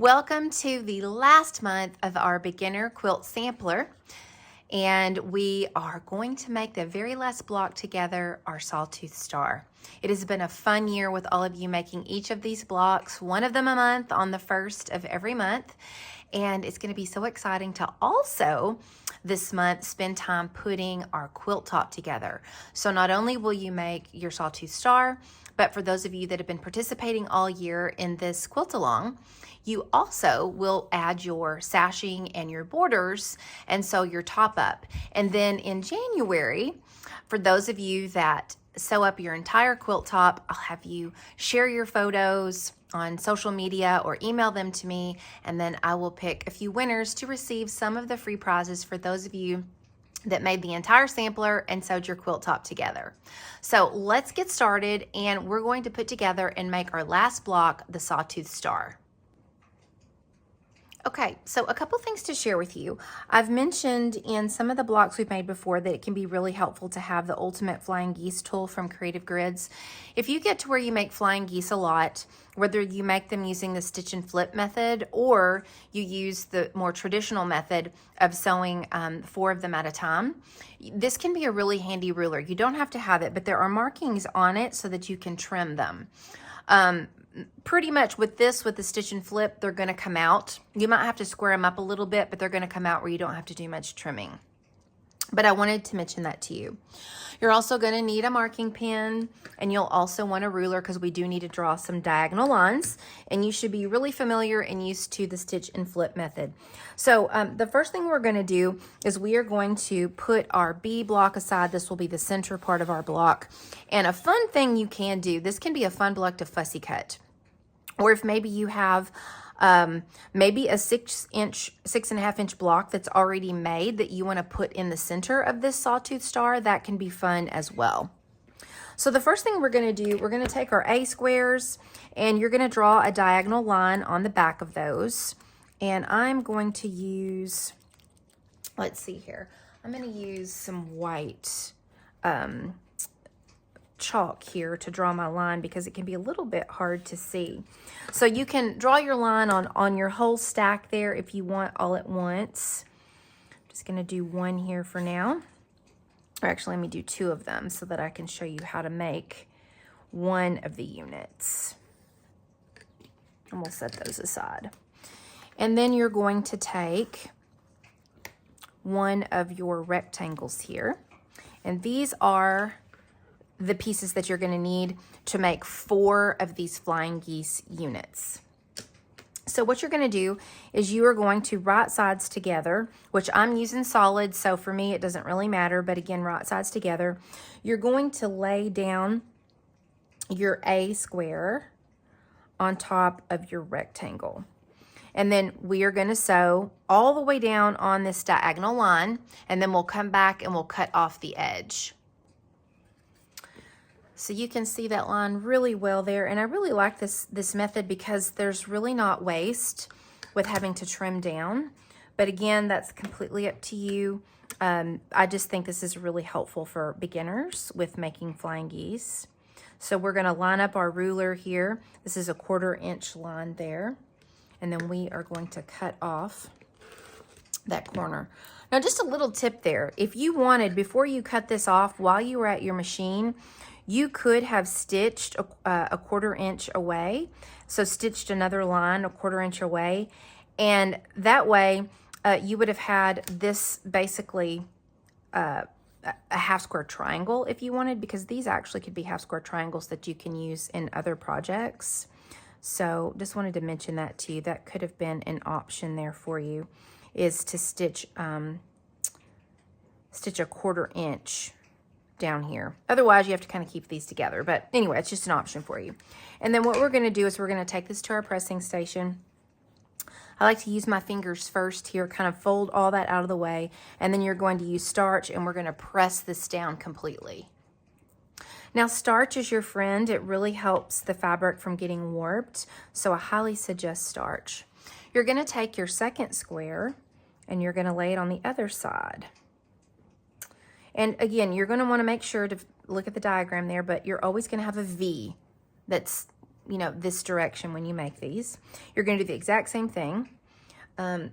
Welcome to the last month of our beginner quilt sampler, and we are going to make the very last block together, our Sawtooth star. It has been a fun year with all of you making each of these blocks, one of them a month on the first of every month, and it's going to be so exciting to also this month spend time putting our quilt top together. So not only will you make your Sawtooth star, but for those of you that have been participating all year in this quilt along, you also will add your sashing and your borders and sew your top up. And then in January, for those of you that sew up your entire quilt top, I'll have you share your photos on social media or email them to me, and then I will pick a few winners to receive some of the free prizes for those of you that made the entire sampler and sewed your quilt top together. So let's get started, and we're going to put together and make our last block, the Sawtooth star. Okay, so a couple things to share with you. I've mentioned in some of the blocks we've made before that it can be really helpful to have the Ultimate Flying Geese tool from Creative Grids. If you get to where you make flying geese a lot, whether you make them using the stitch and flip method or you use the more traditional method of sewing 4 of them at a time, this can be a really handy ruler. You don't have to have it, but there are markings on it so that you can trim them. Pretty much with this, with the stitch and flip, they're going to come out. You might have to square them up a little bit, but they're going to come out where you don't have to do much trimming. But I wanted to mention that to you. You're also going to need a marking pen, and you'll also want a ruler because we do need to draw some diagonal lines, and you should be really familiar and used to the stitch and flip method. So the first thing we're going to do is we are going to put our B block aside. This will be the center part of our block. And a fun thing you can do, this can be a fun block to fussy cut. Or if maybe you have maybe a 6.5 inch block that's already made that you want to put in the center of this Sawtooth star, that can be fun as well. So the first thing we're going to do, we're going to take our A squares and you're going to draw a diagonal line on the back of those. And I'm going to use, let's see here, I'm going to use some white chalk here to draw my line because it can be a little bit hard to see. So you can draw your line on your whole stack there if you want all at once. I'm just going to do one here for now. Or actually, let me do 2 of them so that I can show you how to make one of the units. And we'll set those aside. And then you're going to take one of your rectangles here. And these are the pieces that you're going to need to make 4 of these flying geese units. So what you're going to do is you are going to right sides together, which I'm using solid, so for me it doesn't really matter, but again, right sides together. You're going to lay down your A square on top of your rectangle. And then we are going to sew all the way down on this diagonal line, and then we'll come back and we'll cut off the edge. So you can see that line really well there, and I really like this method because there's really not waste with having to trim down. But again, that's completely up to you. I just think this is really helpful for beginners with making flying geese. So we're going to line up our ruler here. This is a 1/4 inch line there, and then we are going to cut off that corner. Now, just a little tip there. If you wanted, before you cut this off, while you were at your machine, you could have stitched a 1/4 inch away. So stitched another line a 1/4 inch away. And that way you would have had this basically a half square triangle if you wanted, because these actually could be half square triangles that you can use in other projects. So just wanted to mention that to you. That could have been an option there for you, is to stitch a 1/4 inch down here. Otherwise, you have to kind of keep these together. But anyway, it's just an option for you. And then what we're going to do is we're going to take this to our pressing station. I like to use my fingers first here, kind of fold all that out of the way. And then you're going to use starch, and we're going to press this down completely. Now, starch is your friend. It really helps the fabric from getting warped. So I highly suggest starch. You're going to take your second square, and you're going to lay it on the other side. And again, you're going to want to make sure to look at the diagram there, but you're always going to have a V that's you know, this direction when you make these. You're going to do the exact same thing.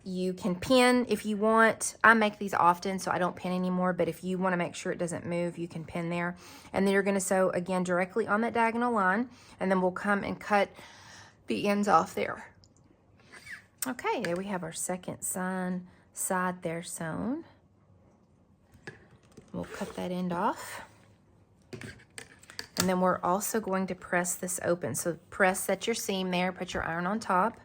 You can pin if you want. I make these often, so I don't pin anymore, but if you want to make sure it doesn't move, you can pin there. And then you're going to sew again directly on that diagonal line, and then we'll come and cut the ends off there. Okay, there we have our second side there sewn. We'll cut that end off. And then we're also going to press this open. So set your seam there, put your iron on top.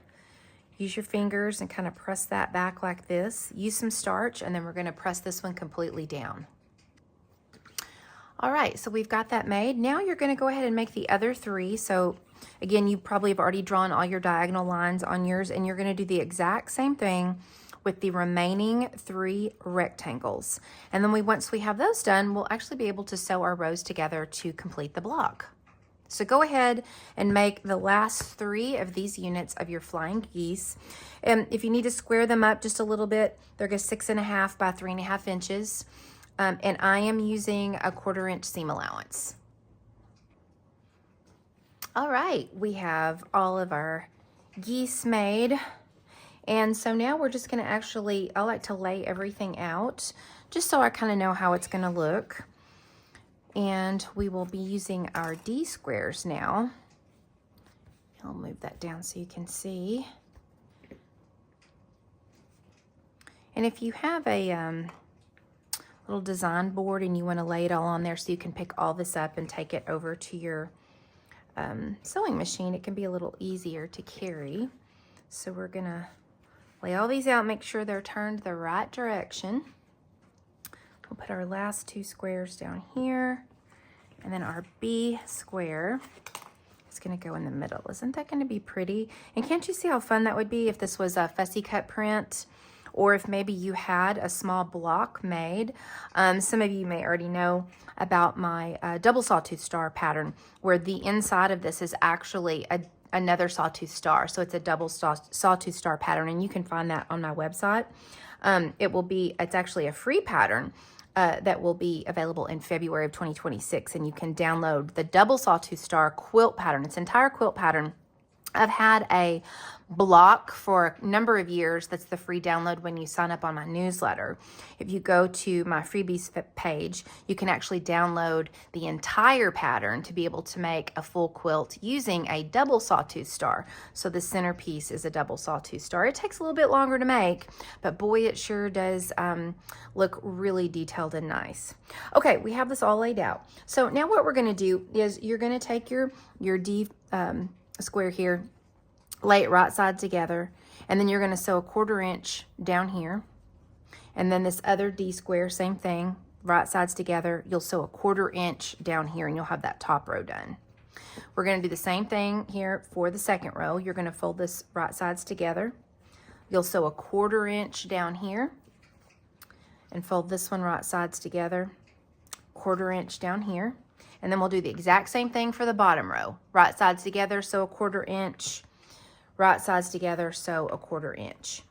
Use your fingers and kind of press that back like this. Use some starch, and then we're going to press this one completely down. All right, so we've got that made. Now you're going to go ahead and make the other 3. So again, you probably have already drawn all your diagonal lines on yours, and you're going to do the exact same thing with the remaining 3 rectangles. And then once we have those done, we'll actually be able to sew our rows together to complete the block. So go ahead and make the last 3 of these units of your flying geese. And if you need to square them up just a little bit, they're 6.5 by 3.5 inches. And I am using a 1/4 inch seam allowance. All right, we have all of our geese made. And so now we're just gonna I like to lay everything out just so I kind of know how it's gonna look. And we will be using our D squares now. I'll move that down so you can see. And if you have a little design board and you want to lay it all on there so you can pick all this up and take it over to your sewing machine, it can be a little easier to carry. So we're gonna lay all these out, make sure they're turned the right direction. We'll put our last 2 squares down here, and then our B square is going to go in the middle. Isn't that going to be pretty? And can't you see how fun that would be if this was a fussy cut print, or if maybe you had a small block made? Some of you may already know about my double sawtooth star pattern, where the inside of this is actually another sawtooth star. So it's a double sawtooth star pattern, and you can find that on my website. It's actually a free pattern that will be available in February of 2026, and you can download the double sawtooth star quilt pattern. It's an entire quilt pattern. I've had a block for a number of years. That's the free download when you sign up on my newsletter. If you go to my freebies page, you can actually download the entire pattern to be able to make a full quilt using a double sawtooth star. So the centerpiece is a double sawtooth star. It takes a little bit longer to make, but boy, it sure does look really detailed and nice. Okay, we have this all laid out. So now what we're going to do is you're going to take your D square here, lay it right side together, and then you're going to sew a 1/4 inch down here, and then this other D square, same thing, right sides together. You'll sew a 1/4 inch down here, and you'll have that top row done. We're going to do the same thing here for the second row. You're going to fold this right sides together. You'll sew a 1/4 inch down here and fold this one right sides together, 1/4 inch down here. And then we'll do the exact same thing for the bottom row. Right sides together, sew a 1/4 inch. Right sides together, sew a 1/4 inch.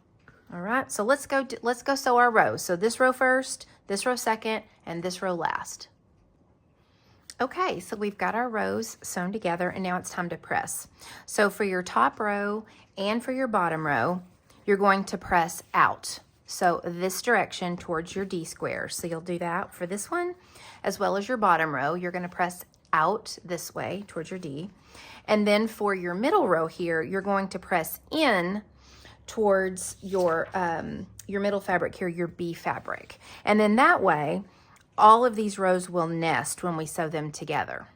All right, so let's go sew our rows. So this row first, this row second, and this row last. Okay, so we've got our rows sewn together, and now it's time to press. So for your top row and for your bottom row, you're going to press out. So this direction towards your D square. So you'll do that for this one, as well as your bottom row. You're going to press out this way towards your D. And then for your middle row here, you're going to press in towards your middle fabric here, your B fabric. And then that way, all of these rows will nest when we sew them together.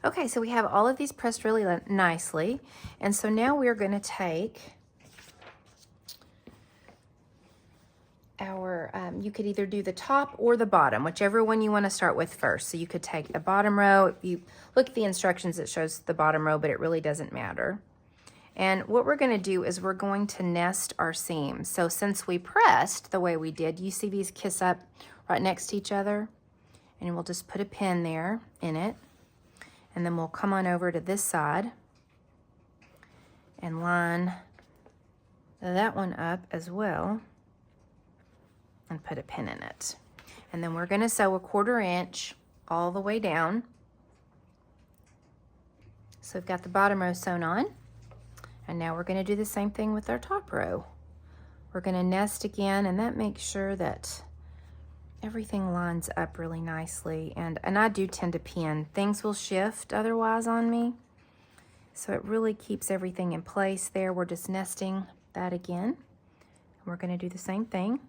Okay, so we have all of these pressed really nicely. And so now we're going to take our, you could either do the top or the bottom, whichever one you want to start with first. So you could take the bottom row. If you look at the instructions, it shows the bottom row, but it really doesn't matter. And what we're going to do is we're going to nest our seams. So since we pressed the way we did, you see these kiss up right next to each other, and we'll just put a pin there in it. And then we'll come on over to this side and line that one up as well, and put a pin in it. And then we're going to sew a 1/4 inch all the way down. So we've got the bottom row sewn on, and now we're going to do the same thing with our top row. We're going to nest again, and that makes sure that everything lines up really nicely. And I do tend to pin. Things will shift otherwise on me, so it really keeps everything in place there. We're just nesting that again. We're going to do the same thing.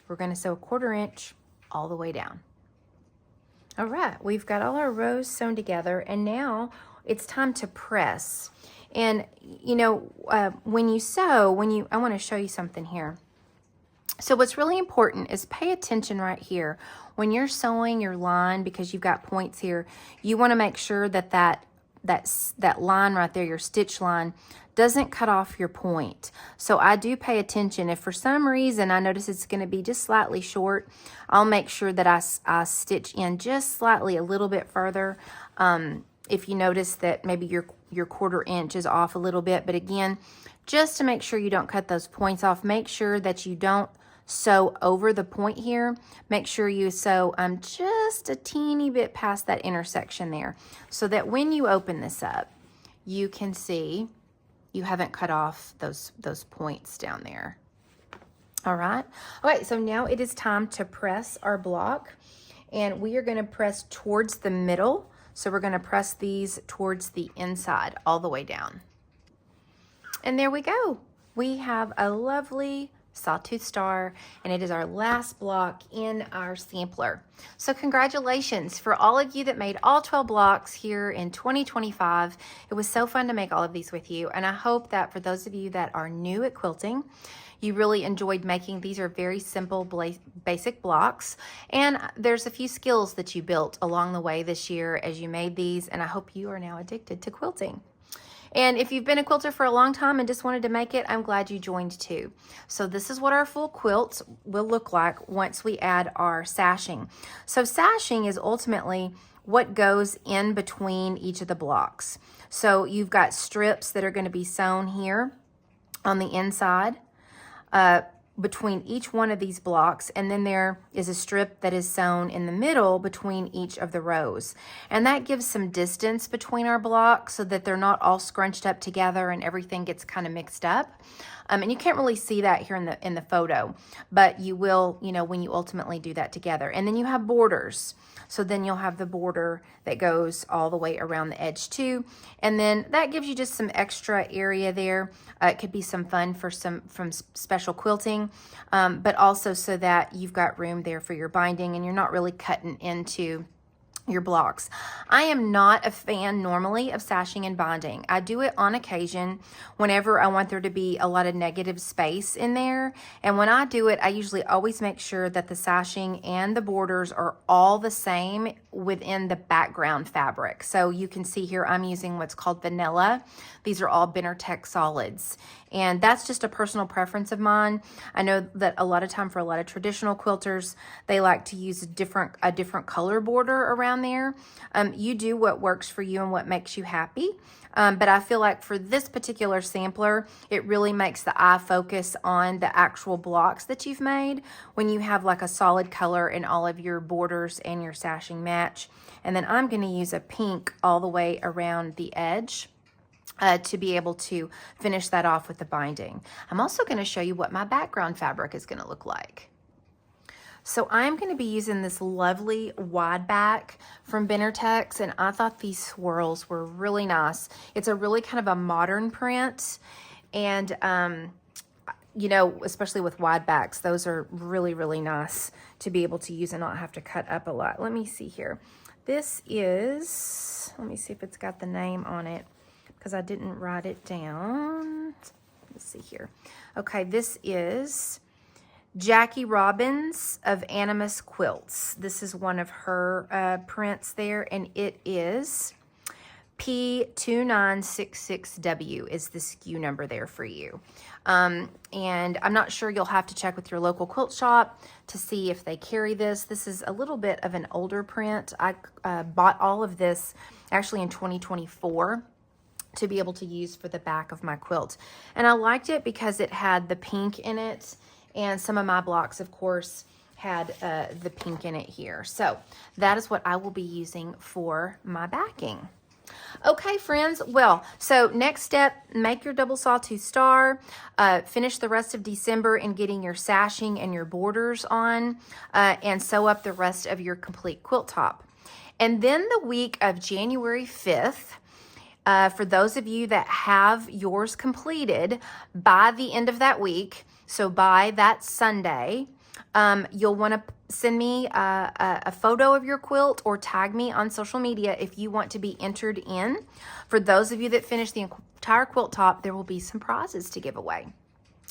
We're going to sew 1/4 inch all the way down. All right, we've got all our rows sewn together, and now it's time to press. And you know, when you sew, I want to show you something here. So what's really important is pay attention right here. When you're sewing your line, because you've got points here, you want to make sure that that line right there, your stitch line, doesn't cut off your point. So I do pay attention. If for some reason I notice it's going to be just slightly short, I'll make sure that I stitch in just slightly a little bit further. If you notice that maybe your 1/4 inch is off a little bit, but again, just to make sure you don't cut those points off, make sure that you don't sew over the point here. Make sure you sew just a teeny bit past that intersection there, so that when you open this up, you can see you haven't cut off those points down there. All right. Okay, so now it is time to press our block, and we are going to press towards the middle. So we're going to press these towards the inside all the way down. And there we go. We have a lovely Sawtooth star, and it is our last block in our sampler. So congratulations for all of you that made all 12 blocks here in 2025. It was so fun to make all of these with you, and I hope that for those of you that are new at quilting, you really enjoyed making. These are very simple basic blocks, and there's a few skills that you built along the way this year as you made these, and I hope you are now addicted to quilting. And if you've been a quilter for a long time and just wanted to make it, I'm glad you joined too. So this is what our full quilt will look like once we add our sashing. So sashing is ultimately what goes in between each of the blocks. So you've got strips that are going to be sewn here on the inside between each one of these blocks, and then there is a strip that is sewn in the middle between each of the rows, and that gives some distance between our blocks so that they're not all scrunched up together and everything gets kind of mixed up. And you can't really see that here in the photo, but you will, you know, when you ultimately do that together. And then you have borders. So then you'll have the border that goes all the way around the edge too. And then that gives you just some extra area there. It could be some fun for from special quilting, but also so that you've got room there for your binding and you're not really cutting into your blocks. I am not a fan normally of sashing and binding. I do it on occasion whenever I want there to be a lot of negative space in there. And when I do it, I usually always make sure that the sashing and the borders are all the same within the background fabric. So you can see here I'm using what's called vanilla. These are all Benartech solids. And that's just a personal preference of mine. I know that a lot of time for a lot of traditional quilters, they like to use a different color border around there. You do what works for you and what makes you happy. But I feel like for this particular sampler, it really makes the eye focus on the actual blocks that you've made when you have like a solid color in all of your borders and your sashing match. And then I'm going to use a pink all the way around the edge to be able to finish that off with the binding. I'm also going to show you what my background fabric is going to look like. So I'm going to be using this lovely wide back from Benartech, and I thought these swirls were really nice. It's a really kind of a modern print, and you know, especially with wide backs, those are really, really nice to be able to use and not have to cut up a lot. Let me see here. This is, let me see if it's got the name on it, because I didn't write it down. Let's see here. Okay, this is Jackie Robbins of Animus Quilts. This is one of her prints there, and it is P2966W is the SKU number there for you. And I'm not sure, you'll have to check with your local quilt shop to see if they carry this. This is a little bit of an older print. I bought all of this actually in 2024. To be able to use for the back of my quilt. And I liked it because it had the pink in it, and some of my blocks, of course, had the pink in it here. So that is what I will be using for my backing. Okay, friends. Well, so next step, make your double sawtooth star. Finish the rest of December in getting your sashing and your borders on, and sew up the rest of your complete quilt top. And then the week of January 5th, for those of you that have yours completed by the end of that week, so by that Sunday, you'll want to send me a photo of your quilt or tag me on social media if you want to be entered in. For those of you that finish the entire quilt top, there will be some prizes to give away.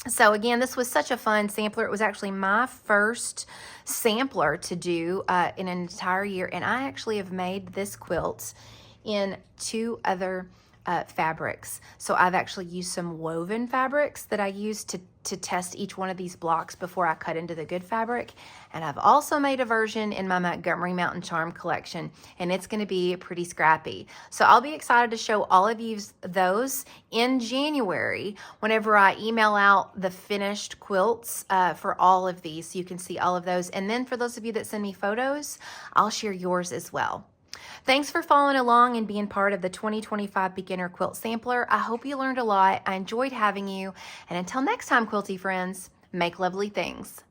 So again, this was such a fun sampler. It was actually my first sampler to do in an entire year, and I actually have made this quilt in 2 other fabrics. So I've actually used some woven fabrics that I used to test each one of these blocks before I cut into the good fabric. And I've also made a version in my Montgomery Mountain Charm collection, and it's going to be pretty scrappy. So I'll be excited to show all of you those in January whenever I email out the finished quilts for all of these, so you can see all of those. And then for those of you that send me photos, I'll share yours as well. Thanks for following along and being part of the 2025 Beginner Quilt Sampler. I hope you learned a lot. I enjoyed having you. And until next time, quilty friends, make lovely things.